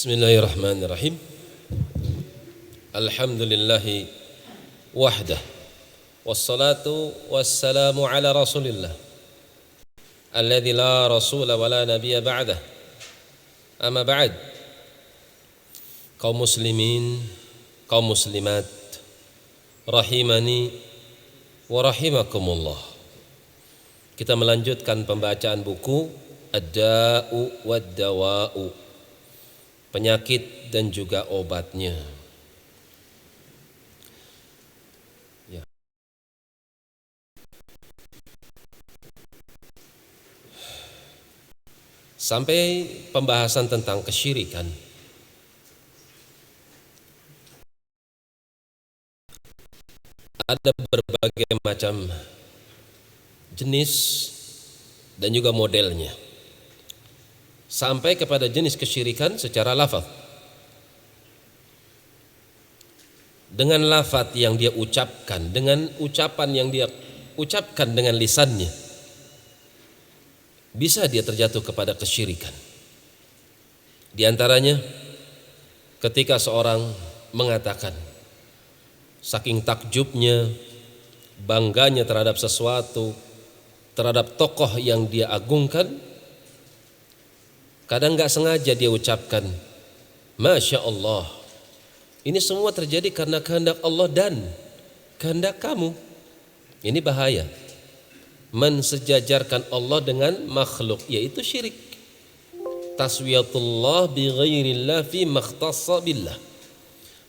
Bismillahirrahmanirrahim. Alhamdulillahi wahdah. Wassalatu wassalamu ala rasulillah alladzi la rasula wa la nabiyya ba'dah. Amma ba'd. Kaum muslimin, kaum muslimat, rahimani wa rahimakumullah. Kita melanjutkan pembacaan buku Ad-Da'u wad-Dawa'u, penyakit dan juga obatnya. Ya. Sampai pembahasan tentang kesyirikan. Ada berbagai macam jenis dan juga modelnya, sampai kepada jenis kesyirikan secara lafaz. Dengan lafaz yang dia ucapkan, dengan ucapan yang dia ucapkan dengan lisannya, bisa dia terjatuh kepada kesyirikan. Di antaranya ketika seorang mengatakan, saking takjubnya, bangganya terhadap sesuatu, terhadap tokoh yang dia agungkan, kadang gak sengaja dia ucapkan Masya Allah. Ini semua terjadi karena kehendak Allah dan kehendak kamu. Ini bahaya, mensejajarkan Allah dengan makhluk, yaitu syirik. Taswiyatullah bi ghairillah fi makhtassa billah,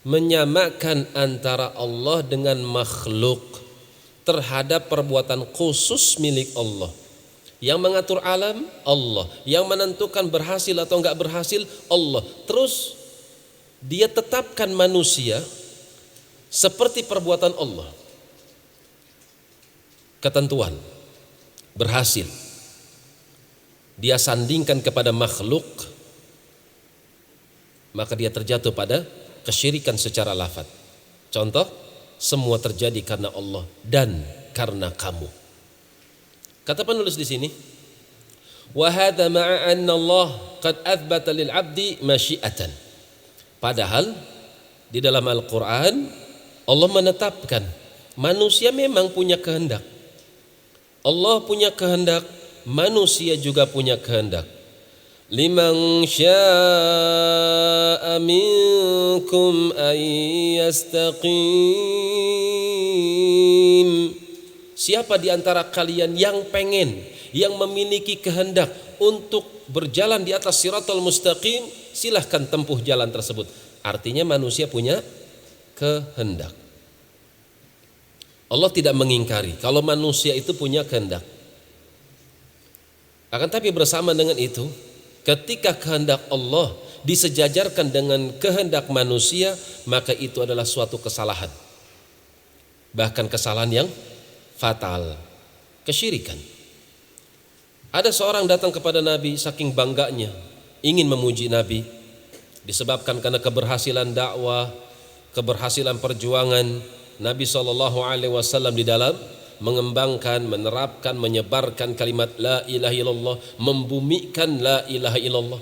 menyamakan antara Allah dengan makhluk terhadap perbuatan khusus milik Allah. Yang mengatur alam Allah, yang menentukan berhasil atau enggak berhasil Allah. Terus dia tetapkan manusia seperti perbuatan Allah. Ketentuan berhasil dia sandingkan kepada makhluk, maka dia terjatuh pada kesyirikan secara lafaz. Contoh, semua terjadi karena Allah dan karena kamu. Kata penulis di sini, wa hadza ma'a anna Allah qad athbata lil 'abdi masyiatan. Padahal di dalam Al-Qur'an Allah menetapkan manusia memang punya kehendak. Allah punya kehendak, manusia juga punya kehendak. Liman syaa'a minkum an yastaqim. Siapa di antara kalian yang pengen, yang memiliki kehendak untuk berjalan di atas siratal mustaqim, silahkan tempuh jalan tersebut. Artinya manusia punya kehendak. Allah tidak mengingkari kalau manusia itu punya kehendak. Akan tapi bersama dengan itu, ketika kehendak Allah disejajarkan dengan kehendak manusia, maka itu adalah suatu kesalahan. Bahkan kesalahan yang fatal, kesyirikan. Ada seorang datang kepada Nabi saking bangganya, ingin memuji Nabi, disebabkan karena keberhasilan dakwah, keberhasilan perjuangan Nabi SAW di dalam mengembangkan, menerapkan, menyebarkan kalimat la ilaha illallah, membumikan la ilaha illallah.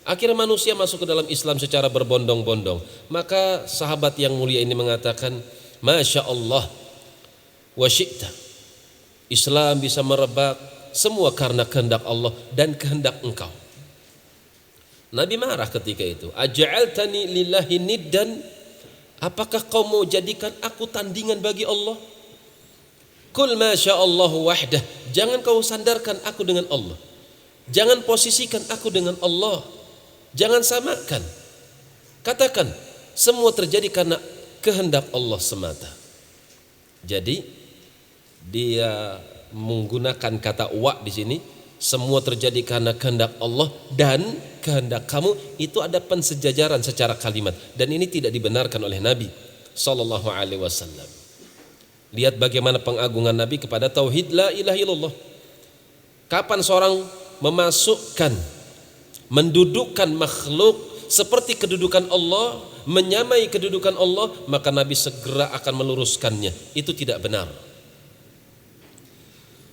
Akhirnya manusia masuk ke dalam Islam secara berbondong-bondong. Maka sahabat yang mulia ini mengatakan, Masya Allah wa syi'ta. Islam bisa merebak semua karena kehendak Allah dan kehendak engkau. Nabi marah ketika itu. Aja'altani lillahi niddan, apakah kau mau jadikan aku tandingan bagi Allah? Kul masya Allahu wahdah, jangan kau sandarkan aku dengan Allah, jangan posisikan aku dengan Allah, jangan samakan. Katakan semua terjadi karena kehendak Allah semata. Jadi dia menggunakan kata wa di sini, semua terjadi karena kehendak Allah dan kehendak kamu. Itu ada pensejajaran secara kalimat, dan ini tidak dibenarkan oleh Nabi sallallahu alaihi wasallam. Lihat bagaimana pengagungan Nabi kepada tauhid la ilaha illallah. Kapan seorang memasukkan, mendudukkan makhluk seperti kedudukan Allah, menyamai kedudukan Allah, maka Nabi segera akan meluruskannya. Itu tidak benar.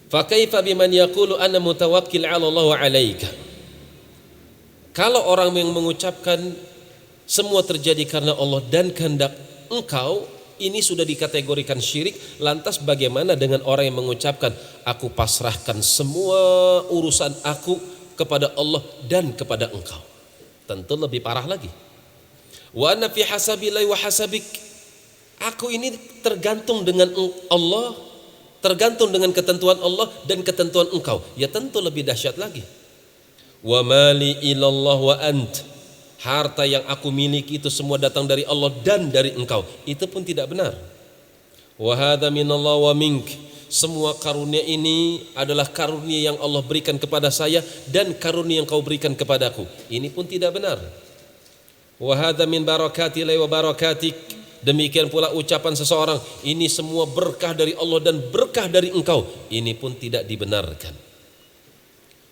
Fa kaifa biman yaqulu ana mutawakkil 'ala Allah wa 'alaika. Kalau orang yang mengucapkan semua terjadi karena Allah dan kehendak engkau, ini sudah dikategorikan syirik. Lantas bagaimana dengan orang yang mengucapkan aku pasrahkan semua urusan aku kepada Allah dan kepada engkau? Tentu lebih parah lagi. Wa anna fi hasabillahi wa hasabik, aku ini tergantung dengan Allah, tergantung dengan ketentuan Allah dan ketentuan engkau. Ya tentu lebih dahsyat lagi. Wa mali ilallah wa ant, harta yang aku miliki itu semua datang dari Allah dan dari engkau. Itu pun tidak benar. Wa hadza minallah wa mink, semua karunia ini adalah karunia yang Allah berikan kepada saya dan karunia yang kau berikan kepadaku. Ini pun tidak benar. Wa hadza min barakatillahi wa barakatik, demikian pula ucapan seseorang ini semua berkah dari Allah dan berkah dari engkau. Ini pun tidak dibenarkan.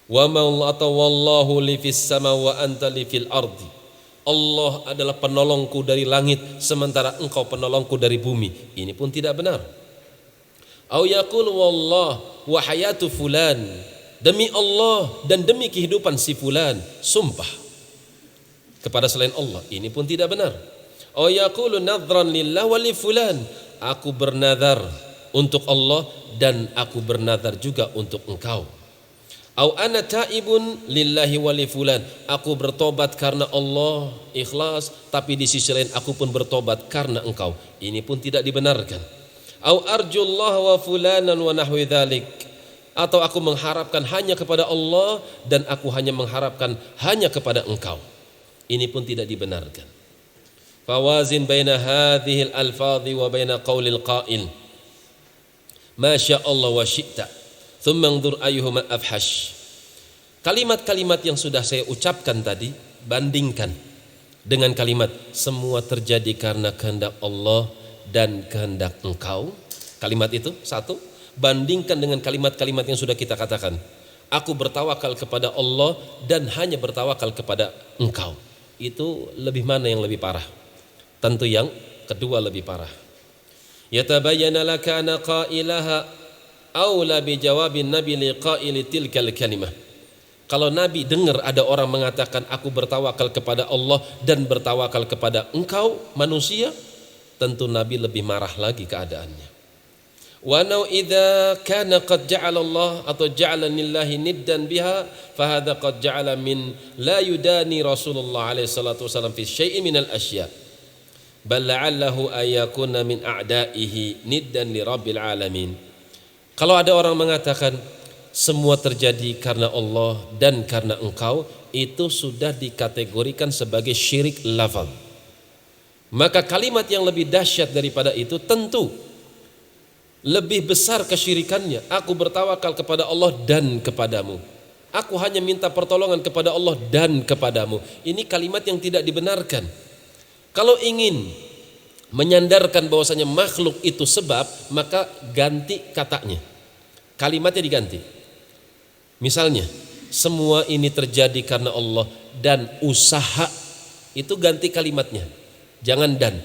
Wa ma'allata wallahu li fis sama wa anta li fil ardi, Allah adalah penolongku dari langit sementara engkau penolongku dari bumi. Ini pun tidak benar. Au yaqul wallah wa hayatu fulan, demi Allah dan demi kehidupan si fulan, sumpah kepada selain Allah. Ini pun tidak benar. Au yaqulu nadhran lillah wa li fulan, aku bernadar untuk Allah dan aku bernadar juga untuk engkau. Au ana taibun lillahi wa li fulan, aku bertobat karena Allah ikhlas, tapi di sisi lain aku pun bertobat karena engkau. Ini pun tidak dibenarkan. Au arjullah wa fulanan wa nahwi dzalik, atau aku mengharapkan hanya kepada Allah dan aku hanya mengharapkan hanya kepada engkau. Ini pun tidak dibenarkan. Fawazin baina hadhil alfadhi wa baina qaulil qail ma syaa Allah wa syi'ta thumma anzur ayyuhuma afhash. Kalimat-kalimat yang sudah saya ucapkan tadi, bandingkan dengan kalimat semua terjadi karena kehendak Allah dan kehendak engkau. Kalimat itu satu, bandingkan dengan kalimat-kalimat yang sudah kita katakan, aku bertawakal kepada Allah dan hanya bertawakal kepada engkau. Itu lebih mana yang lebih parah? Tentu yang kedua lebih parah. Yatabayyana laka anna qailaha aula bi jawabin nabi li qaili tilkal kalimah. Kalau Nabi dengar ada orang mengatakan aku bertawakal kepada Allah dan bertawakal kepada engkau manusia, tentu Nabi lebih marah lagi keadaannya. Wa nau idza kana qad ja'ala Allah atau ja'ala lillahi niddan biha fa hadza qad ja'ala min la yudani Rasulullah alaihi salatu wasallam fi syai'in min al-asya bal la'allahu ayakuna min a'da'ihi niddan li rabbil alamin. Kalau ada orang mengatakan semua terjadi karena Allah dan karena engkau, itu sudah dikategorikan sebagai syirik lafaz. Maka kalimat yang lebih dahsyat daripada itu tentu lebih besar kesyirikannya. Aku bertawakal kepada Allah dan kepadamu. Aku hanya minta pertolongan kepada Allah dan kepadamu. Ini kalimat yang tidak dibenarkan. Kalau ingin menyandarkan bahwasanya makhluk itu sebab, maka ganti katanya, kalimatnya diganti. Misalnya semua ini terjadi karena Allah dan usaha, itu ganti kalimatnya, jangan dan,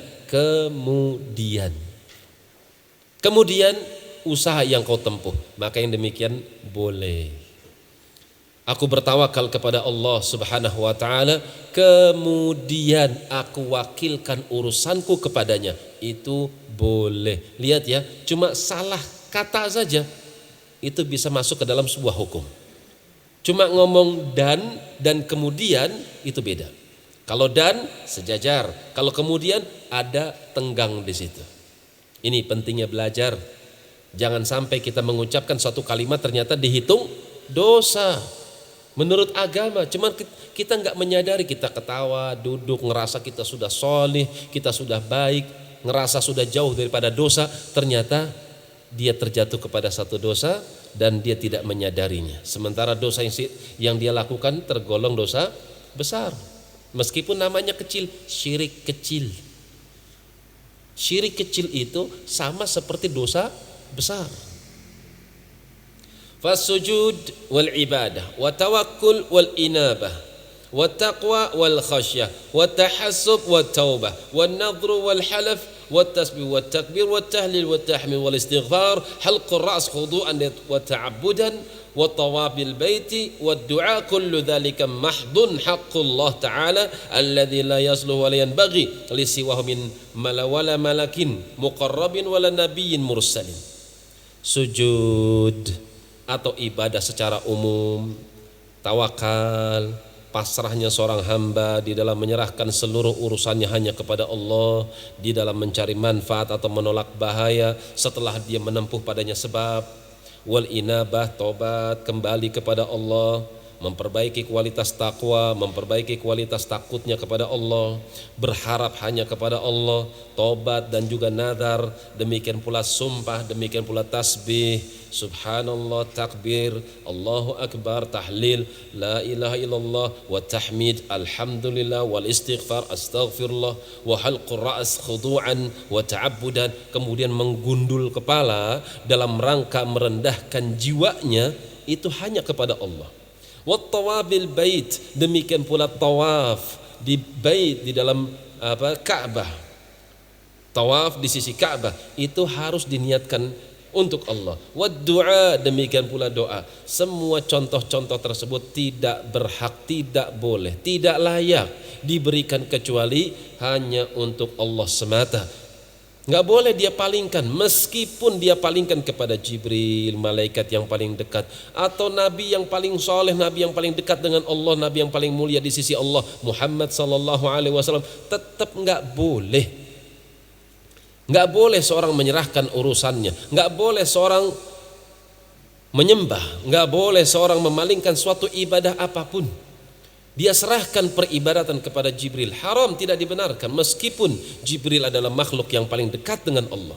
kemudian usaha yang kau tempuh, maka yang demikian boleh. Aku bertawakal kepada Allah subhanahu wa ta'ala, kemudian aku wakilkan urusanku kepadanya, itu boleh. Lihat ya, cuma salah kata saja itu bisa masuk ke dalam sebuah hukum. Cuma ngomong dan kemudian itu beda. Kalau dan sejajar, kalau kemudian ada tenggang di situ. Ini pentingnya belajar. Jangan sampai kita mengucapkan suatu kalimat ternyata dihitung dosa menurut agama. Cuman kita nggak menyadari, kita ketawa, duduk, ngerasa kita sudah solih, kita sudah baik, ngerasa sudah jauh daripada dosa. Ternyata dia terjatuh kepada satu dosa dan dia tidak menyadarinya. Sementara dosa yang dia lakukan tergolong dosa besar. Meskipun namanya kecil, syirik kecil. Syirik kecil itu sama seperti dosa besar. Fasujud wal ibadah wa tawakkul wal inabah والتقوى والخشية والتحسب والتوبة والنظر والحلف والتسبيح والتكبير والتهليل والتحميد والاستغفار حلق الرأس خضوعا وتعبدا والطواف بالبيت والدعاء كل ذلك محض حق الله تعالى الذي لا يصلح ولا ينبغي لسواه من ولا ملك مقرب ولا نبي مرسل. Sujud atau ibadah secara umum, tawakal, pasrahnya seorang hamba di dalam menyerahkan seluruh urusannya hanya kepada Allah, di dalam mencari manfaat atau menolak bahaya setelah dia menempuh padanya sebab, wal inabah, tobat kembali kepada Allah, memperbaiki kualitas takwa, memperbaiki kualitas takutnya kepada Allah, berharap hanya kepada Allah, tobat dan juga nazar, demikian pula sumpah, demikian pula tasbih, subhanallah, takbir, Allahu akbar, tahlil, la ilaha illallah, wa tahmid, alhamdulillah, wal istighfar, astaghfirullah, wa halqur ra's khudu'an wa ta'abbudan, kemudian menggundul kepala dalam rangka merendahkan jiwanya itu hanya kepada Allah. Wattawabil bait, demikian pula tawaf di bait, di dalam Ka'bah, tawaf di sisi Ka'bah itu harus diniatkan untuk Allah. Waddu'a, demikian pula doa. Semua contoh-contoh tersebut tidak berhak, tidak boleh, tidak layak diberikan kecuali hanya untuk Allah semata. Nggak boleh dia palingkan, meskipun dia palingkan kepada Jibril, malaikat yang paling dekat, atau nabi yang paling soleh, nabi yang paling dekat dengan Allah, nabi yang paling mulia di sisi Allah, Muhammad sallallahu alaihi wasallam, tetap nggak boleh. Nggak boleh seorang menyerahkan urusannya, nggak boleh seorang menyembah, nggak boleh seorang memalingkan suatu ibadah apapun. Dia serahkan peribadatan kepada Jibril, haram, tidak dibenarkan, meskipun Jibril adalah makhluk yang paling dekat dengan Allah.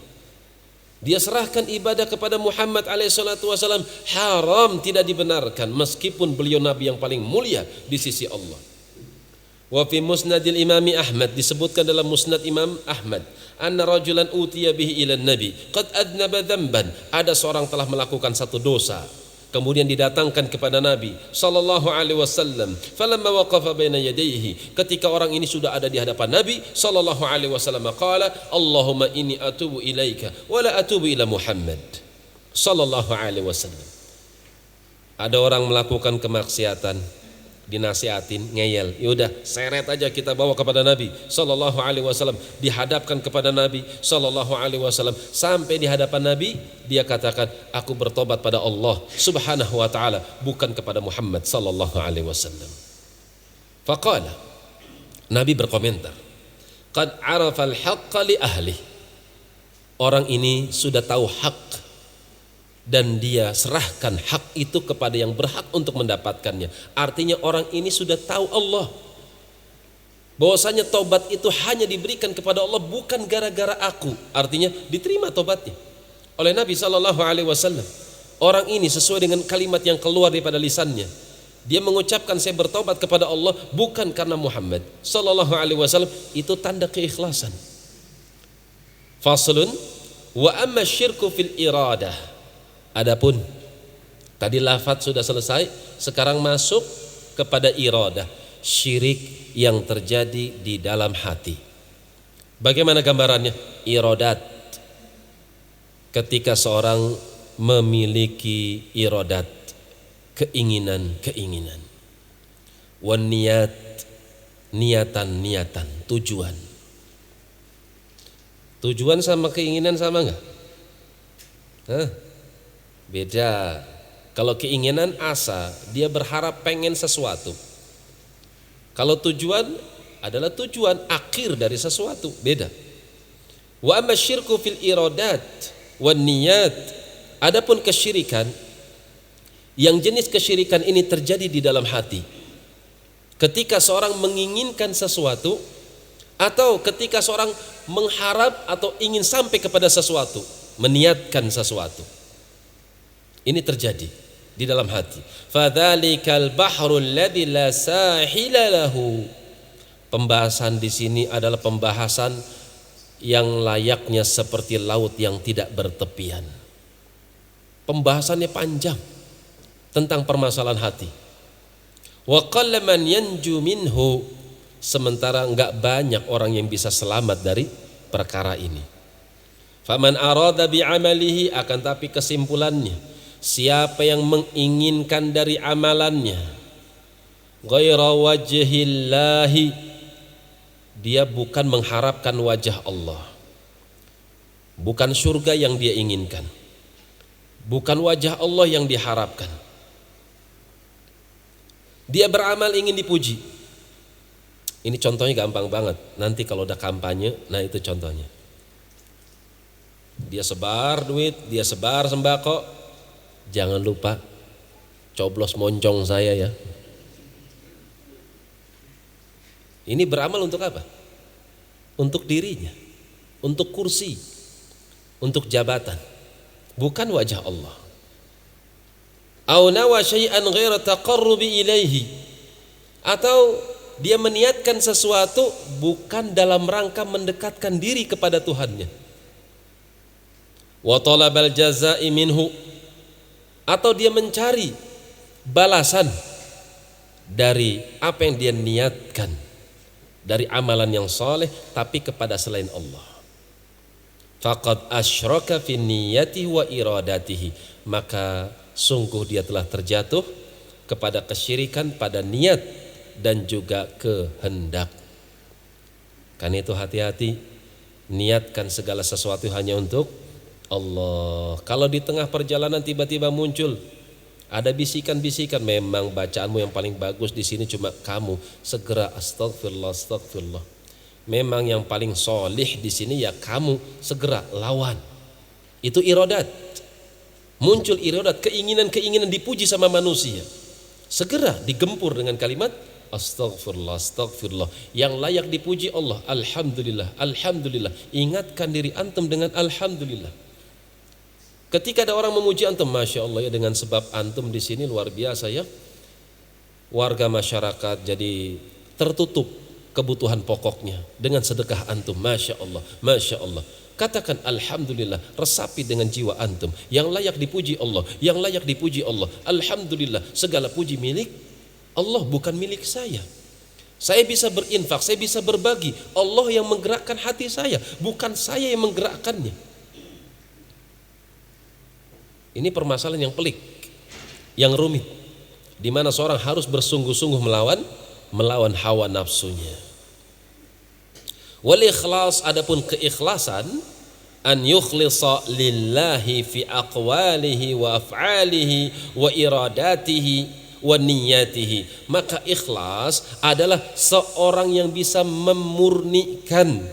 Dia serahkan ibadah kepada Muhammad alaihissalatu wassalam, haram, tidak dibenarkan, meskipun beliau nabi yang paling mulia di sisi Allah. Wa fi musnadil imami Ahmad, disebutkan dalam musnad Imam Ahmad, anna rajulan utiya bihi ila nabi qad adnaba dhanban, ada seorang telah melakukan satu dosa, kemudian didatangkan kepada Nabi sallallahu alaihi wasallam. Falamma waqafa baina yadayhi, ketika orang ini sudah ada di hadapan Nabi sallallahu alaihi wasallam, qala Allahumma inni atubu ilaika wa la atubu ila Muhammad sallallahu alaihi wasallam. Ada orang melakukan kemaksiatan, dinasihatin, ngeyel, yaudah seret aja kita bawa kepada Nabi sallallahu alaihi wasallam, dihadapkan kepada Nabi sallallahu alaihi wasallam, sampai di hadapan Nabi dia katakan, aku bertobat pada Allah subhanahu wa ta'ala, bukan kepada Muhammad sallallahu alaihi wasallam. Faqala, Nabi berkomentar, qad arafal haqqa li ahli, orang ini sudah tahu hak dan dia serahkan hak itu kepada yang berhak untuk mendapatkannya. Artinya orang ini sudah tahu Allah, bahwasanya tobat itu hanya diberikan kepada Allah, bukan gara-gara aku. Artinya diterima tobatnya oleh Nabi sallallahu alaihi wasallam. Orang ini sesuai dengan kalimat yang keluar daripada lisannya, dia mengucapkan saya bertobat kepada Allah bukan karena Muhammad sallallahu alaihi wasallam, itu tanda keikhlasan. Faslun wa amma syirku fil iradah. Adapun tadi lafaz sudah selesai, sekarang masuk kepada iradah, syirik yang terjadi di dalam hati. Bagaimana gambarannya? Iradat, ketika seorang memiliki iradat, keinginan-keinginan, wan niat, niatan-niatan, tujuan. Tujuan sama keinginan sama enggak? Beda. Kalau keinginan asa, dia berharap pengen sesuatu. Kalau tujuan adalah tujuan akhir dari sesuatu, beda. Wa amma syirku fil iradat wan niyat, adapun kesyirikan, yang jenis kesyirikan ini terjadi di dalam hati. Ketika seorang menginginkan sesuatu, atau ketika seorang mengharap atau ingin sampai kepada sesuatu, meniatkan sesuatu, ini terjadi di dalam hati. Fadzalikal bahrul ladzi la sahila lahu. Pembahasan di sini adalah pembahasan yang layaknya seperti laut yang tidak bertepian. Pembahasannya panjang tentang permasalahan hati. Wa qalla man yanju minhu, sementara enggak banyak orang yang bisa selamat dari perkara ini. Faman arada bi amalihi, akan tapi kesimpulannya, siapa yang menginginkan dari amalannya ghaira wajhillahi, dia bukan mengharapkan wajah Allah, bukan surga yang dia inginkan, bukan wajah Allah yang diharapkan. Dia beramal ingin dipuji. Ini contohnya gampang banget. Nanti kalau udah kampanye, nah itu contohnya. Dia sebar duit, dia sebar sembako. Jangan lupa coblos moncong saya ya. Ini beramal untuk apa? Untuk dirinya, untuk kursi, untuk jabatan, bukan wajah Allah. Au nawa syai'an ghaira taqarrubi ilaihi, atau dia meniatkan sesuatu bukan dalam rangka mendekatkan diri kepada Tuhannya. Wa talabal jazaa'i minhu, atau dia mencari balasan dari apa yang dia niatkan dari amalan yang saleh tapi kepada selain Allah. Faqad asyraka fi niyyatihi wa iradatihi, maka sungguh dia telah terjatuh kepada kesyirikan pada niat dan juga kehendak. Karena itu hati-hati, niatkan segala sesuatu hanya untuk Allah. Kalau di tengah perjalanan tiba-tiba muncul ada bisikan-bisikan, memang bacaanmu yang paling bagus di sini cuma kamu, segera astagfirullah, astagfirullah. Memang yang paling solih di sini ya kamu, segera lawan. Itu iradat. Muncul iradat, keinginan-keinginan dipuji sama manusia, segera digempur dengan kalimat astagfirullah, astagfirullah. Yang layak dipuji Allah, alhamdulillah, alhamdulillah. Ingatkan diri antum dengan alhamdulillah. Ketika ada orang memuji antum, masya Allah ya, dengan sebab antum di sini luar biasa ya, warga masyarakat jadi tertutup kebutuhan pokoknya dengan sedekah antum, masya Allah, masya Allah. Katakan alhamdulillah, resapi dengan jiwa antum. Yang layak dipuji Allah, yang layak dipuji Allah, alhamdulillah, segala puji milik Allah, bukan milik saya. Saya bisa berinfak, saya bisa berbagi, Allah yang menggerakkan hati saya, bukan saya yang menggerakkannya. Ini permasalahan yang pelik, yang rumit, di mana seorang harus bersungguh-sungguh melawan hawa nafsunya. Wal ikhlas, adapun keikhlasan, an yukhlisa lillahi fi aqwalihi wa af'alihi wa iradatihi wa niyatihi. Maka ikhlas adalah seorang yang bisa memurnikan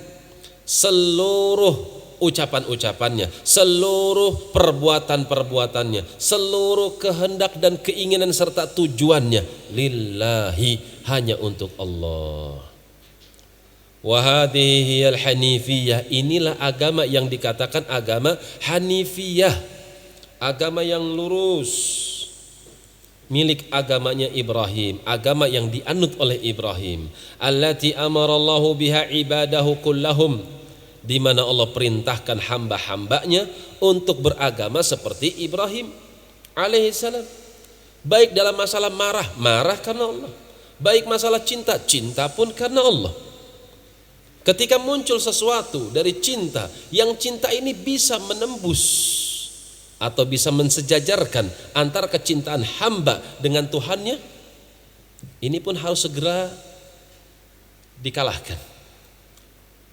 seluruh ucapan-ucapannya, seluruh perbuatan-perbuatannya, seluruh kehendak dan keinginan serta tujuannya lillahi, hanya untuk Allah. Wa hadhihi hiyal hanifiyah, inilah agama yang dikatakan agama hanifiyah, agama yang lurus, milik agamanya Ibrahim, agama yang dianut oleh Ibrahim. Allati amarallahu biha ibadahu kullahum, di mana Allah perintahkan hamba-hambanya untuk beragama seperti Ibrahim alaihissalam. Baik dalam masalah marah, marah karena Allah. Baik masalah cinta, cinta pun karena Allah. Ketika muncul sesuatu dari cinta, yang cinta ini bisa menembus atau bisa mensejajarkan antara kecintaan hamba dengan Tuhannya, ini pun harus segera dikalahkan.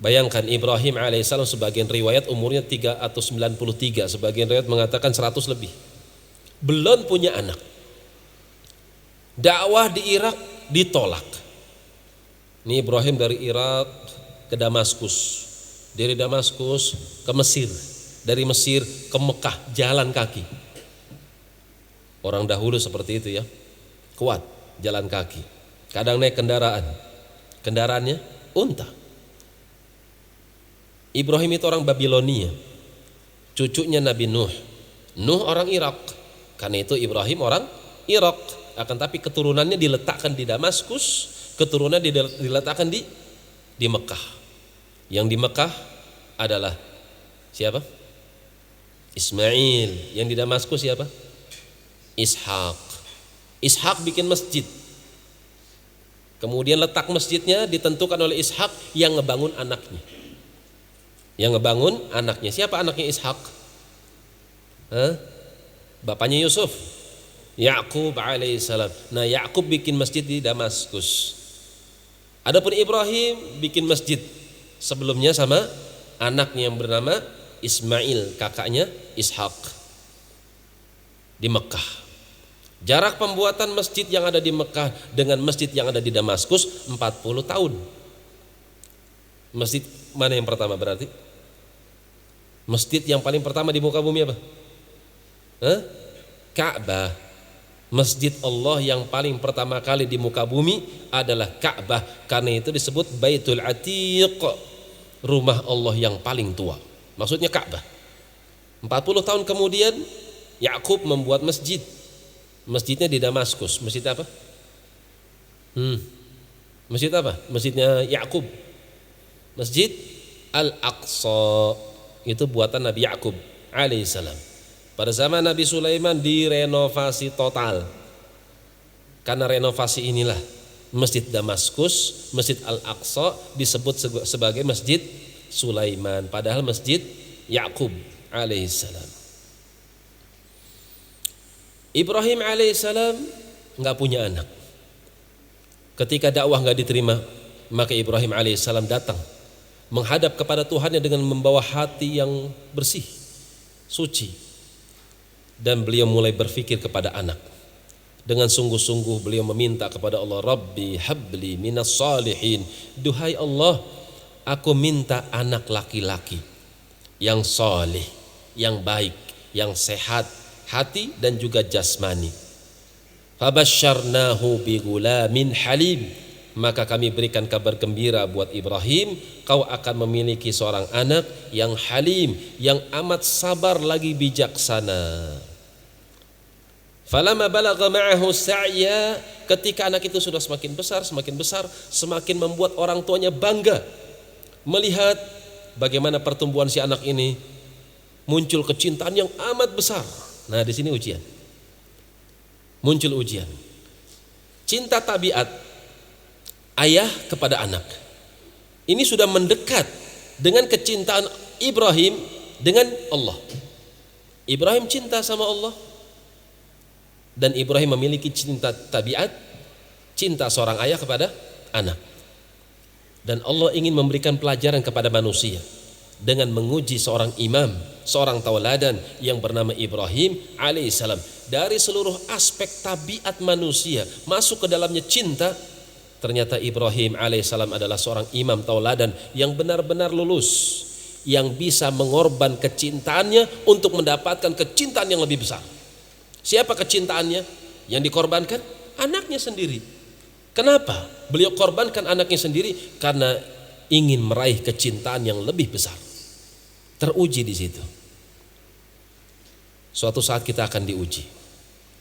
Bayangkan Ibrahim alaihissalam, sebagian riwayat umurnya 393, sebagian riwayat mengatakan 100 lebih, belum punya anak. Dakwah di Irak ditolak. Ini Ibrahim dari Irak ke Damaskus, dari Damaskus ke Mesir, dari Mesir ke Mekah jalan kaki. Orang dahulu seperti itu ya, kuat jalan kaki. Kadang naik kendaraannya unta. Ibrahim itu orang Babilonia, cucunya Nabi Nuh. Nuh orang Irak, karena itu Ibrahim orang Irak. Akan tapi keturunannya diletakkan di Damaskus, keturunannya diletakkan di Mekah. Yang di Mekah adalah siapa? Ismail. Yang di Damaskus siapa? Ishak. Ishak bikin masjid Kemudian letak masjidnya ditentukan oleh Ishak yang ngebangun anaknya. Yang ngebangun anaknya. Siapa anaknya Ishak? Bapaknya Yusuf, Yakub alaihissalam. Nah, Yakub bikin masjid di Damaskus. Adapun Ibrahim bikin masjid sebelumnya sama anaknya yang bernama Ismail, kakaknya Ishak, di Mekah. Jarak pembuatan masjid yang ada di Mekah dengan masjid yang ada di Damaskus 40 tahun. Masjid mana yang pertama berarti? Masjid yang paling pertama di muka bumi apa? Ka'bah. Masjid Allah yang paling pertama kali di muka bumi adalah Ka'bah. Karena itu disebut Baitul Atiq, rumah Allah yang paling tua. Maksudnya Ka'bah. 40 tahun kemudian Yakub membuat masjid. Masjidnya di Damaskus. Masjid apa? Masjid apa? Masjidnya Yakub. Masjid Al-Aqsa. Itu buatan Nabi Yakub alaihissalam. Pada zaman Nabi Sulaiman direnovasi total. Karena renovasi inilah Masjid Damaskus, Masjid Al-Aqsa disebut sebagai Masjid Sulaiman. Padahal Masjid Yakub alaihissalam. Ibrahim alaihissalam nggak punya anak. Ketika dakwah nggak diterima, maka Ibrahim alaihissalam datang menghadap kepada Tuhannya dengan membawa hati yang bersih, suci, dan beliau mulai berpikir kepada anak. Dengan sungguh-sungguh beliau meminta kepada Allah, Rabbi habli minas salihin. Duhai Allah, aku minta anak laki-laki yang saleh, yang baik, yang sehat hati dan juga jasmani. Fabasyarnahu bigulamin halim. Maka kami berikan kabar gembira buat Ibrahim, kau akan memiliki seorang anak yang halim, yang amat sabar lagi bijaksana. Falamma balagha ma'ahu sa'ya, ketika anak itu sudah semakin besar, semakin membuat orang tuanya bangga melihat bagaimana pertumbuhan si anak ini, muncul kecintaan yang amat besar. Nah, di sini ujian. Muncul ujian. Cinta tabiat ayah kepada anak. Ini sudah mendekat dengan kecintaan Ibrahim dengan Allah. Ibrahim cinta sama Allah dan Ibrahim memiliki cinta tabiat, cinta seorang ayah kepada anak. Dan Allah ingin memberikan pelajaran kepada manusia dengan menguji seorang imam, seorang tauladan yang bernama Ibrahim alaihissalam. Dari seluruh aspek tabiat manusia masuk ke dalamnya cinta. Ternyata Ibrahim alaihissalam adalah seorang imam tauladan yang benar-benar lulus, yang bisa mengorban kecintaannya untuk mendapatkan kecintaan yang lebih besar. Siapa kecintaannya yang dikorbankan? Anaknya sendiri. Kenapa beliau korbankan anaknya sendiri? Karena ingin meraih kecintaan yang lebih besar. Teruji di situ. Suatu saat kita akan diuji.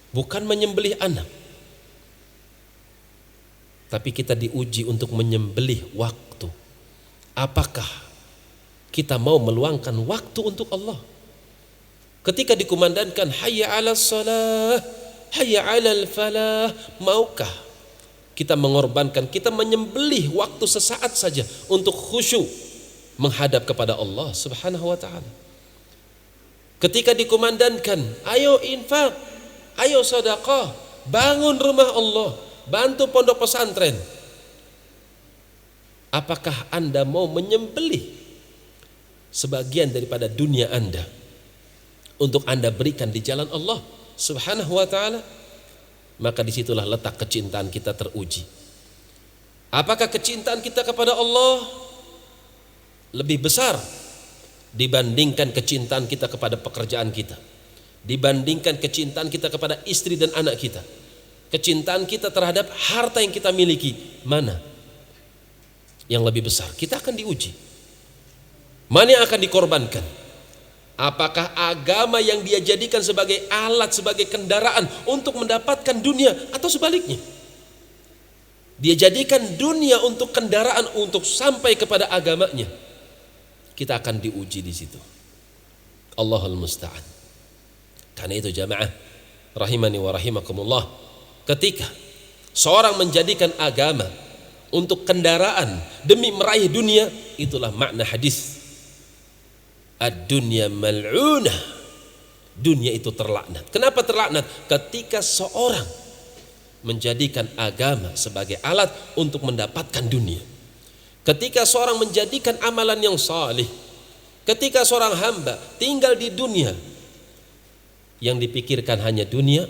Bukan menyembelih anak, tapi kita diuji untuk menyembelih waktu. Apakah kita mau meluangkan waktu untuk Allah? Ketika dikumandangkan hayya 'alas shalah, hayya 'alal falah, maukah kita mengorbankan, kita menyembelih waktu sesaat saja untuk khusyuk menghadap kepada Allah Subhanahu wa taala? Ketika dikumandangkan, ayo infak, ayo sedekah, bangun rumah Allah, bantu pondok pesantren. Apakah Anda mau menyembelih sebagian daripada dunia Anda untuk Anda berikan di jalan Allah Subhanahu wa taala? Maka disitulah letak kecintaan kita teruji. Apakah kecintaan kita kepada Allah lebih besar dibandingkan kecintaan kita kepada pekerjaan kita, dibandingkan kecintaan kita kepada istri dan anak kita, kecintaan kita terhadap harta yang kita miliki? Mana yang lebih besar? Kita akan diuji. Mana yang akan dikorbankan? Apakah agama yang dia jadikan sebagai alat, sebagai kendaraan untuk mendapatkan dunia, atau sebaliknya? Dia jadikan dunia untuk kendaraan untuk sampai kepada agamanya. Kita akan diuji di situ. Allahul musta'an. Karena itu jamaah rahimani wa rahimakumullah, ketika seorang menjadikan agama untuk kendaraan demi meraih dunia, itulah makna hadis. Ad-dunya mal'unah. Dunia itu terlaknat. Kenapa terlaknat? Ketika seorang menjadikan agama sebagai alat untuk mendapatkan dunia. Ketika seorang menjadikan amalan yang salih, ketika seorang hamba tinggal di dunia, yang dipikirkan hanya dunia,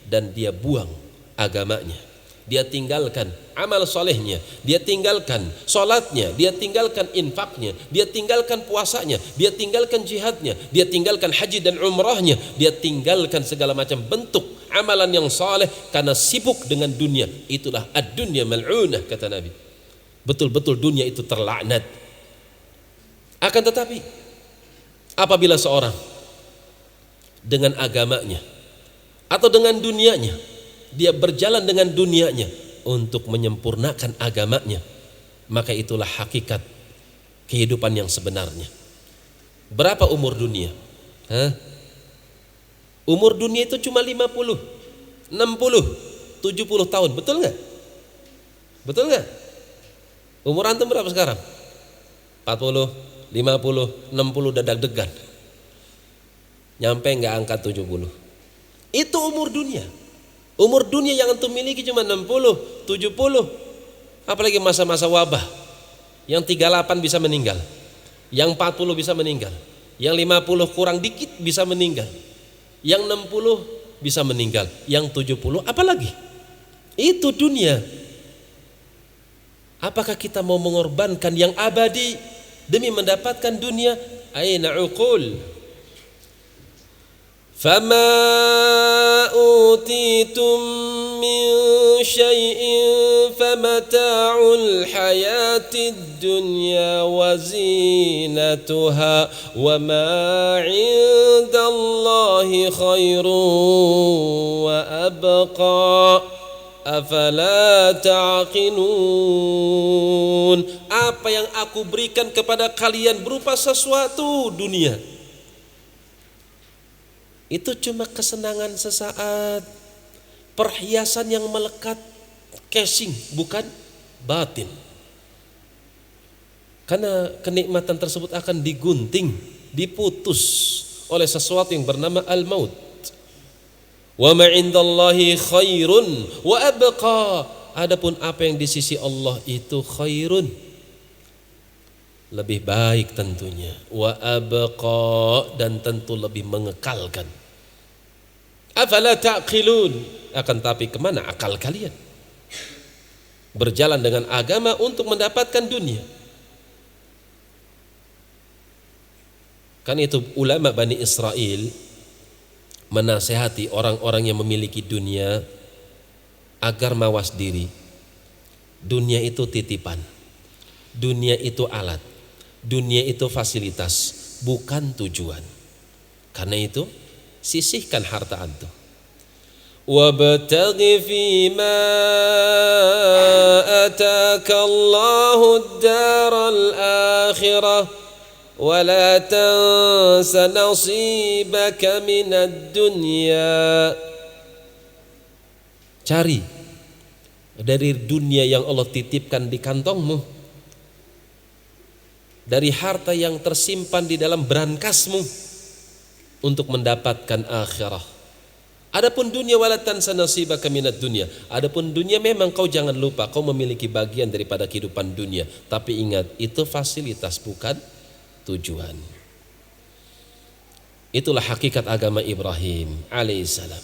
dan dia buang agamanya, dia tinggalkan amal solehnya, dia tinggalkan sholatnya, dia tinggalkan infaknya, dia tinggalkan puasanya, dia tinggalkan jihadnya, dia tinggalkan haji dan umrahnya, dia tinggalkan segala macam bentuk amalan yang saleh karena sibuk dengan dunia. Itulah ad-dunya mal'unah, kata Nabi. Betul-betul dunia itu terlaknat. Akan tetapi apabila seorang dengan agamanya atau dengan dunianya, dia berjalan dengan dunianya untuk menyempurnakan agamanya, maka itulah hakikat kehidupan yang sebenarnya. Berapa umur dunia? Umur dunia itu cuma 50, 60, 70 tahun. Betul nggak? Betul nggak? Umur antum berapa sekarang? 40, 50, 60 udah deg-degan. Nyampe nggak angka 70. Itu umur dunia. Umur dunia yang antum miliki cuma 60, 70. Apalagi masa-masa wabah. Yang 38 bisa meninggal. Yang 40 bisa meninggal. Yang 50 kurang dikit bisa meninggal. Yang 60 bisa meninggal. Yang 70 apalagi? Itu dunia. Apakah kita mau mengorbankan yang abadi demi mendapatkan dunia? Aina uqul? Fama utitum min syai'in famata'ul hayatid dunya wa zinatuha wa ma 'indallahi khairun wa abqa afala ta'qilun. Apa yang aku berikan kepada kalian berupa sesuatu dunia, itu cuma kesenangan sesaat, perhiasan yang melekat, casing, bukan batin. Karena kenikmatan tersebut akan digunting, diputus oleh sesuatu yang bernama al-maut. Wa ma 'indallahi khairun wa abqa. Adapun apa yang di sisi Allah itu khairun, lebih baik tentunya, wa abqa, dan tentu lebih mengekalkan. Afala ta'qilun. Akan tapi kemana akal kalian? Berjalan dengan agama untuk mendapatkan dunia. Kan itu ulama Bani Israel menasehati orang-orang yang memiliki dunia agar mawas diri. Dunia itu titipan, dunia itu alat, dunia itu fasilitas, bukan tujuan. Karena itu sisihkan harta antum. Wabtaghi fima ataka Allahu ad-daral akhirah wa la tansa nasibaka minad dunya. Cari dari dunia yang Allah titipkan di kantongmu, dari harta yang tersimpan di dalam berangkasmu untuk mendapatkan akhirah. Adapun dunia, wala tansa nasibaka minad dunya. Adapun dunia memang kau jangan lupa kau memiliki bagian daripada kehidupan dunia, tapi ingat itu fasilitas bukan tujuan. Itulah hakikat agama Ibrahim alaihissalam.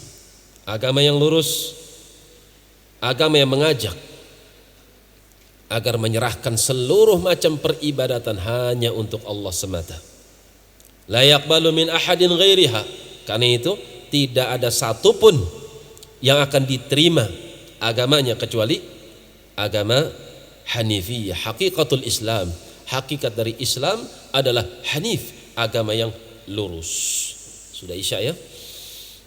Agama yang lurus, agama yang mengajak agar menyerahkan seluruh macam peribadatan hanya untuk Allah semata. La yaqbalu min ahadin ghairiha. Karena itu tidak ada satupun yang akan diterima agamanya kecuali agama Hanifiyah. Hakikatul Islam, hakikat dari Islam adalah Hanif, agama yang lurus. Sudah isya ya.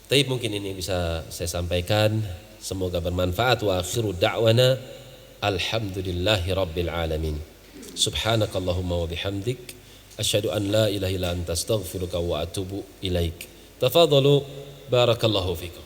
Tapi mungkin ini bisa saya sampaikan. Semoga bermanfaat. Wa akhiru da'wana alhamdulillahi rabbil alamin. Subhanakallahumma wa bihamdik asyhadu an la ilaha illa anta astaghfiruka wa atubu ilaik. Tafadhalu barakallahu fikum.